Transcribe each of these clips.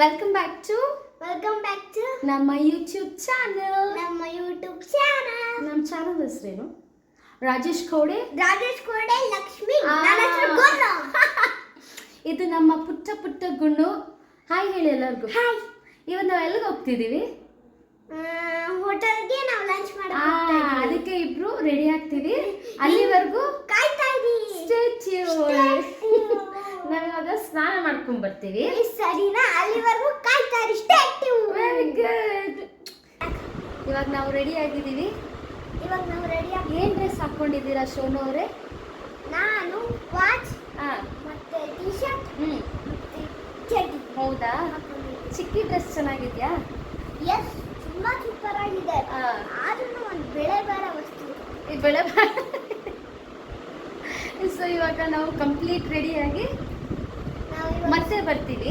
Welcome back to ನಮ್ಮ YouTube channel. ನಮ್ಮ channel ಹೆಸರೇನು? ರಾಜೇಶ್ ಖೋಡೆ ಲಕ್ಷ್ಮಿ. ಇದು ನಮ್ಮ ಪುಟ್ಟ ಪುಟ್ಟ ಗುಣ್ಣು. ಹಾಯ್ ಹೇಳಿ ಎಲ್ಲರಿಗೂ. ಹಾಯ್. ಇವತ್ತು ನಾವು ಎಲ್ಲಿಗೆ ಹೋಗ್ತಿದ್ದೀವಿ? ಹೋಟೆಲ್ಗೆ ನಾವು ಲಂಚ್ ಅದಕ್ಕೆ ಇಬ್ರು ರೆಡಿ ಆಗ್ತೀವಿ. ಅಲ್ಲಿವರೆಗೂ ಕಾಯ್ತಾ ಇದೀವಿ. ನಾವಿವಾಗ ಸ್ನಾನ ಮಾಡ್ಕೊಂಡ್ ಬರ್ತೀವಿ. ಸರಿನಾ? ಅಲ್ಲಿವರೆಗೂ ಕಾಯ್ತಾ ಇರಿ. Stay active. Very good. ಇವಾಗ ನಾವು ರೆಡಿ ಆಗಿದ್ದೀವಿ. ಏನ್ ಡ್ರೆಸ್ ಹಾಕೊಂಡಿದ್ದೀರಾ ಶೋನು ಅವರೇ? ನಾನು ವಾಚ್ ಮತ್ತೆ ಟಿ ಶರ್ಟ್ ಮತ್ತೆ ಚಡ್ಡಿ. ಹೌದಾ? ಚಿಕ್ಕಿ ಡ್ರೆಸ್ ಚೆನ್ನಾಗಿದ್ಯಾ? ಎಸ್, ತುಂಬಾ ಸೂಪರ್ ಆಗಿದೆ. ಆದ್ರೂ ಒಂದು ಬೆಳೆ ಬೇರೆ ವಸ್ತು. ಈ ಬೆಳೆ ಸೊ ಇವಾಗ ನಾವು ಕಂಪ್ಲೀಟ್ ರೆಡಿ ಆಗಿ ಮತ್ತೆ ಬರ್ತೀವಿ.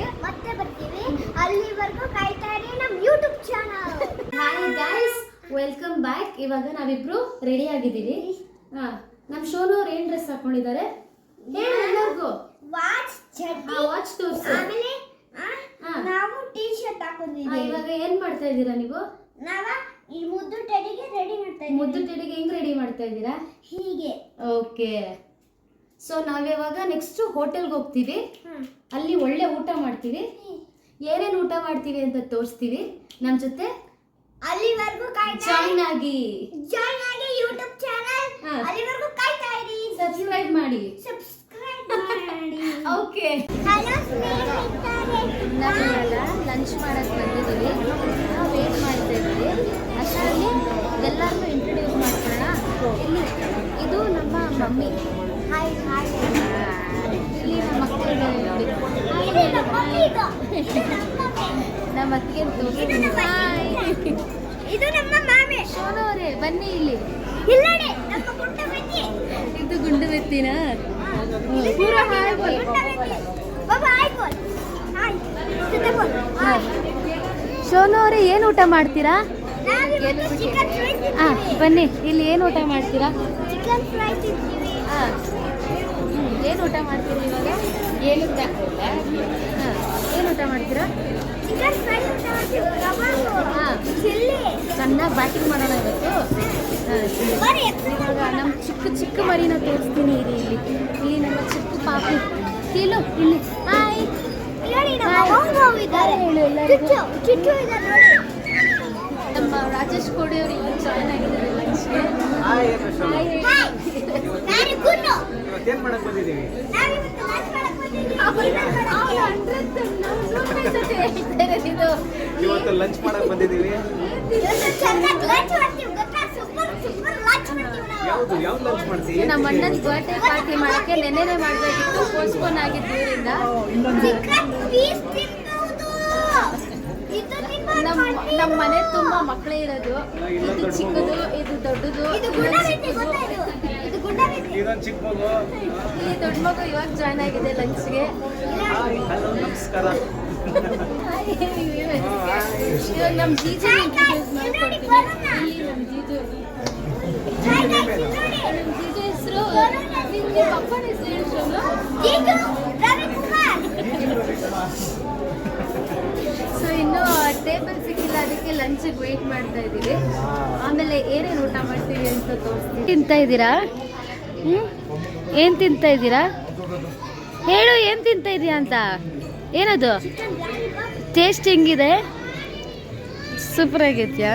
ಅಲ್ಲಿವರೆಗೂ ಕಾಯ್ತಾ ಇರಿ ನಮ್ಮ YouTube channel. Hi guys, welcome back. ಇವಾಗ ನಾವಿಬ್ರು ರೆಡಿ ಆಗಿದ್ದೀವಿ. ನಮ್ಮ ಶೋನು ಅವ್ರು ಏನ್ ಡ್ರೆಸ್ ಹಾಕೊಂಡಿದ್ದಾರೆ ಹೇಳಿ ಎಲ್ಲರಿಗೂ. ವಾಚ್ ಚಡ್ಡಿ. ವಾಚ್ ತೋರಿಸಿ. ಆಮೇಲೆ ನಾವು ಟಿ ಶರ್ಟ್ ಹಾಕೊಂಡಿದ್ದೀವಿ. ಇವಾಗ ಏನ್ ಮಾಡ್ತಾ ಇದ್ದೀರಾ ನೀವು? ನಾವ ಈ ಮುದ್ದು ಟೆಡಿಗೆ ರೆಡಿ ಮಾಡ್ತಾ ಇದ್ದೀವಿ. ಮುದ್ದು ಟೆಡಿಗೆ ಹೆಂಗ್ ರೆಡಿ ಮಾಡ್ತಾ ಇದ್ದೀರಾ? ಹೀಗೆ. ಓಕೆ. ಸೊ ನಾವಿವಾಗ ನೆಕ್ಸ್ಟ್ ಹೋಟೆಲ್ಗೆ ಹೋಗ್ತೀವಿ. ಅಲ್ಲಿ ಒಳ್ಳೆ ಊಟ ಮಾಡ್ತೀವಿ. ಏನೇನು ಊಟ ಮಾಡ್ತೀವಿ ಅಂತ ತೋರಿಸ್ತೀವಿ. ನಮ್ಮ ಜೊತೆ ಅಲ್ಲಿವರೆಗೂ ಜಾಯಿನ್ ಆಗಿ ಯೂಟ್ಯೂಬ್ ಚಾನಲ್. ಅಲ್ಲಿವರೆಗೂ ಕಾಯ್ತಾ ಇರಿ. ಸಬ್ಸ್ಕ್ರೈಬ್ ಮಾಡಿ. ಓಕೆ. ಹಲೋ ಸ್ನೇಹಿತರೆ, ನಾವಿವಾಗ ಲಂಚ್ ಮಾಡಕ್ಕೆ ಬಂದಿದ್ದೀವಿ. ನಾವು ವೇಟ್ ಮಾಡ್ತಾ ಇದ್ದೀವಿ. ಅಷ್ಟರಲ್ಲಿ ಎಲ್ಲರಿಗೂ ಇಂಟ್ರೊಡ್ಯೂಸ್ ಮಾಡ್ಕೊಳ್ಳೋಣ. ಇದು ನಮ್ಮ ಮಮ್ಮಿ. ಹಾಯ್. ಇಲ್ಲಿ ನಮ್ಮ ಮಕ್ಕಳಿದ್ದಾರೆ ನೋಡಿ. ನಮ್ಮ ಅತ್ತಿಗೆ ತೋರಿಸ್ತೀನಿ. ಇದು ನಮ್ಮ ಮಾಮಿ. ಶೋನು ಅವರೇ ಬನ್ನಿ ಇಲ್ಲಿ. ಇಲ್ಲಡೆ ನಮ್ಮ ಗುಂಡ ಬೆತ್ತಿ. ಇದು ಗುಂಡು ಬೆತ್ತಿನ. ಪೂರ ಹಾಯ್ ಬೋಲ್. ಬಾಬಾ ಹಾಯ್ ಬೋಲ್. ಹಾಯ್. ಸಿದ್ಧ ಬೋಲ್. ಹಾಯ್. ಶೋನು ಅವರೇ ಏನು ಊಟ ಮಾಡ್ತೀರಾ? ನಾವು ಚಿಕನ್ ಫ್ರೈ ತಿಂತೀವಿ. ಬನ್ನಿ ಇಲ್ಲಿ ಏನು ಊಟ ಮಾಡ್ತೀರಾ? ಚಿಕನ್ ಫ್ರೈ ತಿಂತೀವಿ. ಏನು ಊಟ ಮಾಡ್ತೀರಾ ಇವಾಗ? ಏನು ಊಟ ಮಾಡ್ತೀರಾ? ಚಿಕನ್ ಫ್ರೈ ಊಟ ಮಾಡ್ತೀವಿ. ಕಬಾಬ್, ಚಿಲ್ಲಿ. ಚೆನ್ನಾಗಿ ಬ್ಯಾಟಿಂಗ್ ಮಾಡೋಣ ಇವತ್ತು. ಇವಾಗ ನಮ್ಮ ಚಿಕ್ಕ ಮರಿನ ತೋರಿಸ್ತೀನಿ. ಇಲ್ಲಿ ನಮ್ಮ ಚಿಕ್ಕ ಪಾಪು ಕೀಲು ಇಲ್ಲಿ. ಹಾಯ್. ಚಿಟ್ಟು ಇದ್ದಾರೆ ನೋಡಿ. ನಮ್ಮ ರಾಜೇಶ್ ಕೋಡಿ ಅವರು ಇಲ್ಲಿ ಜಾಯ್ನ್ ಆಗಿದ್ದಾರೆ ಲಂಚ್ಗೆ. ಏನ್ ಮಾಡಕ್ ಬಂದಿದ್ದೀವಿ? ಇವತ್ತು ಲಂಚ್ ಮಾಡಕ್ ಬಂದಿದ್ದೀವಿ. ಯಾವ್ದು ಲಂಚ್ ಮಾಡ್ತೀವಿ? ನಮ್ಮ ಅಣ್ಣನ ಬರ್ಡೇ ಪಾರ್ಟಿ ಮಾಡಕ್ಕೆ ನೆನ್ನೆನೆ ಮಾಡಬೇಕಿತ್ತು, ಪೋಸ್ಟ್ಪೋನ್ ಆಗಿದ್ದರಿಂದ. ನಮ್ಮ ಮನೆ ತುಂಬಾ ಮಕ್ಕಳೇ ಇರೋದು. ಇದು ಚಿಕ್ಕದು, ಇದು ದೊಡ್ಡದು, ಇದೊಂದು ಚಿಕ್ಕ ಮಗು. ಇಲ್ಲಿ ದೊಡ್ಡ ಮಗು ಇವಾಗ ಜಾಯ್ನ್ ಆಗಿದೆ ಲಂಚ್ಗೆ. ಹಲೋ, ನಮಸ್ಕಾರ. ಇವಾಗ ನಮ್ಮ ಜೀಜು ಇಂಟ್ರೊಡ್ಯೂಸ್ ಮಾಡ್ಕೊಡ್ತೀನಿ. ಇಲ್ಲಿ ನಮ್ಮ ಜೀಜು ಹೆಸರು, ನಿಮ್ಮ ಅಪ್ಪನ ಹೆಸರು ಹೇಳಿ ಶೋನು. ಸೊ ಇನ್ನು ಟೇಬಲ್ ಸಿಕ್ಕಿಲ್ಲ, ಅದಕ್ಕೆ ಲಂಚಿಗೆ ವೇಟ್ ಮಾಡ್ತಾ ಇದ್ದೀವಿ. ಆಮೇಲೆ ಏನೇನು ಊಟ ಮಾಡ್ತೀವಿ ಅಂತ ತೋರಿಸ್ತೀವಿ. ತಿಂತಾ ಇದ್ದೀರಾ? ಏನು ತಿಂತಾ ಇದ್ದೀರಾ? ಹೇಳು, ಏನು ತಿಂತಾ ಇದೀಯಾ ಅಂತ. ಏನದು? ಟೇಸ್ಟ್ ಹೆಂಗಿದೆ? ಸೂಪರ್ ಆಗೈತ್ಯಾ?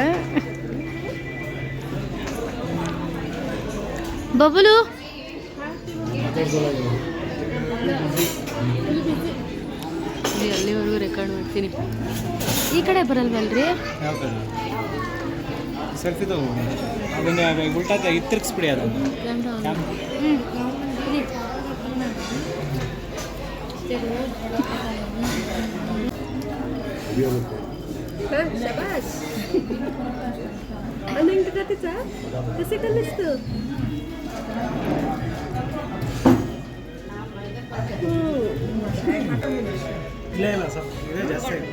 ಬಬಲು ಅಲ್ಲಿವರೆಗೂ ರೆಕಾರ್ಡ್ ಮಾಡ್ತೀನಿ. ಈ ಕಡೆ ಬರಲ್ವಲ್ರಿ? ಸೆಲ್ಫಿ ತಗೊಂಡು ಅದನ್ನ ಉಲ್ಟಾ ತಿರ್ಗಿಸ್ಬಿಡಿ ಅದನ್ನು. शाबास. आणि इंटर तिचा कसे कलस तू? ಇಲ್ಲ ಸ್ವಲ್ಪ ಇದೇ ಜಾಸ್ತಿ ಆಯ್ತು.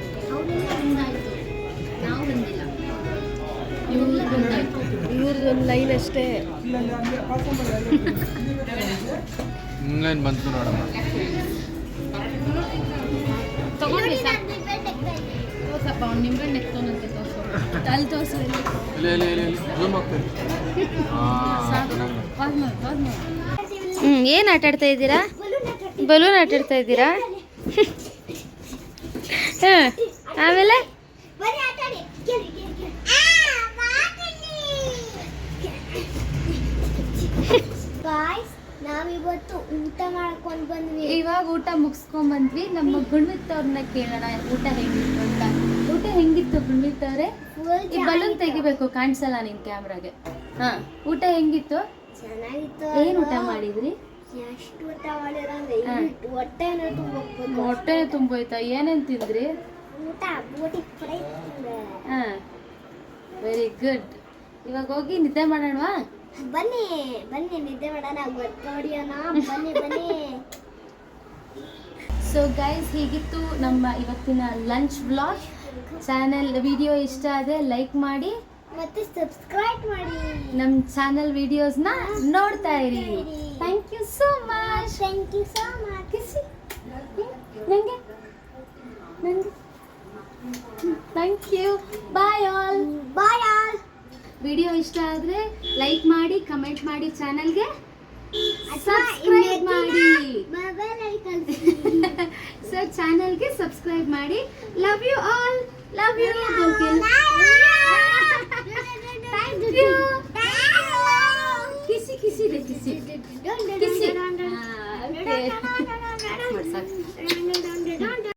ಇವ್ರದ್ದೊಂದು ಲೈನ್ ಅಷ್ಟೇ. ಲೈನ್ ಬಂತು ನೋಡಮ್ಮ. ತಗೊಂಡ್ರಿ ಪಾಪ ಅವ್ನು ನಿಂಬೆಹಣ್ಣು ಎತ್ತೋನಂತೆ ತೋರಿಸೋ ಅಲ್ಲಿ ತೋರಿಸು ಏನು ಆಟ ಆಡ್ತಾ ಇದ್ದೀರಾ? ಬಲೂನ್ ಆಟ ಆಡ್ತಾ ಇದ್ದೀರಾ? ಹಾಂ, ಆಮೇಲೆ ಬರೀ ಆಟ ಆಡಿ. ಕೇಳಿ, ಕೇಳಿ, ಕೇಳಿ. Guys, ನಾವಿವತ್ತು ಊಟ ಮಾಡ್ಕೊಂಡು ಬಂದ್ವಿ. ಇವಾಗ ಊಟ ಮುಗಿಸ್ಕೊಂಡ್ ಬಂದ್ವಿ. ನಮ್ಮ ಗುಣ್ವಿತ್ ಅವ್ರನ್ನ ಕೇಳೋಣ ಊಟ ಹೆಂಗಿತ್ತು ಅಂತ. ಊಟ ಹೆಂಗಿತ್ತು ಗುಣ್ವಿತ್ ಅವ್ರೆ? ಈ ಬಲೂನ್ ತೆಗಿಬೇಕು, ಕಾಣಿಸಲ್ಲ ನಿನ್ ಕ್ಯಾಮ್ರಾಗೆ. ಹಾ, ಊಟ ಹೆಂಗಿತ್ತು? ಚೆನ್ನಾಗಿತ್ತು. ಏನ್ ಊಟ ಮಾಡಿದ್ರಿ? ಎಷ್ಟು ಊಟ ಮಾಡಿರಂದ್ರೆ ಹೊಟ್ಟೆನ ತುಂಬೋಗ್ಬೇಕು. ಹೊಟ್ಟೆ ತುಂಬೋಯ್ತಾ? ಏನೇನ್ ತಿಂದ್ರಿ? ಊಟ ಬೋಟಿ ಫ್ರೈ. ಹಾ, ವೆರಿ ಗುಡ್. ಇವಾಗ ಹೋಗಿ ನಿದ್ದೆ ಮಾಡೋಣವಾ? ಬನ್ನಿ ಬನ್ನಿ ನಿದ್ದೆ ಮಾಡೋಣ, ಹೊಡಿಯೋಣ. ಬನ್ನಿ ಬನ್ನಿ. ಸೊ ಗೈಸ್, ಹೀಗಿತ್ತು ನಮ್ಮ ಇವತ್ತಿನ ಲಂಚ್ ವ್ಲಾಗ್. ಚಾನೆಲ್ ವಿಡಿಯೋ ಇಷ್ಟ ಆದರೆ ಲೈಕ್ ಮಾಡಿ ಮತ್ತೆ ಸಬ್ಸ್ಕ್ರೈಬ್ ಮಾಡಿ. ನಮ್ಮ ಚಾನೆಲ್ ವಿಡಿಯೋಸ್ನ ನೋಡ್ತಾ ಇರಿ. Thank you so much. Thank you so much. ಕಿಸಿ ನನಗೆ ನನಗೆ thank you. Bye all. Bye all. Video ಇಷ್ಟ ಆದರೆ ಲೈಕ್ ಮಾಡಿ, ಕಮೆಂಟ್ ಮಾಡಿ, ಚಾನಲ್ಗೆ ಸಬ್ಸ್ಕ್ರೈಬ್ ಮಾಡಿ. ಮೊಬೈಲ್ ಅಲ್ಲಿ ಕಳಿಸಿ. ಸೊ ಚಾನಲ್ಗೆ ಸಬ್ಸ್ಕ್ರೈಬ್ ಮಾಡಿ. Love you all. Love you. Thank you. ಕಿಸಿ ಕಿಸಿ ಕಿಸಿ ಕಿಸಿ.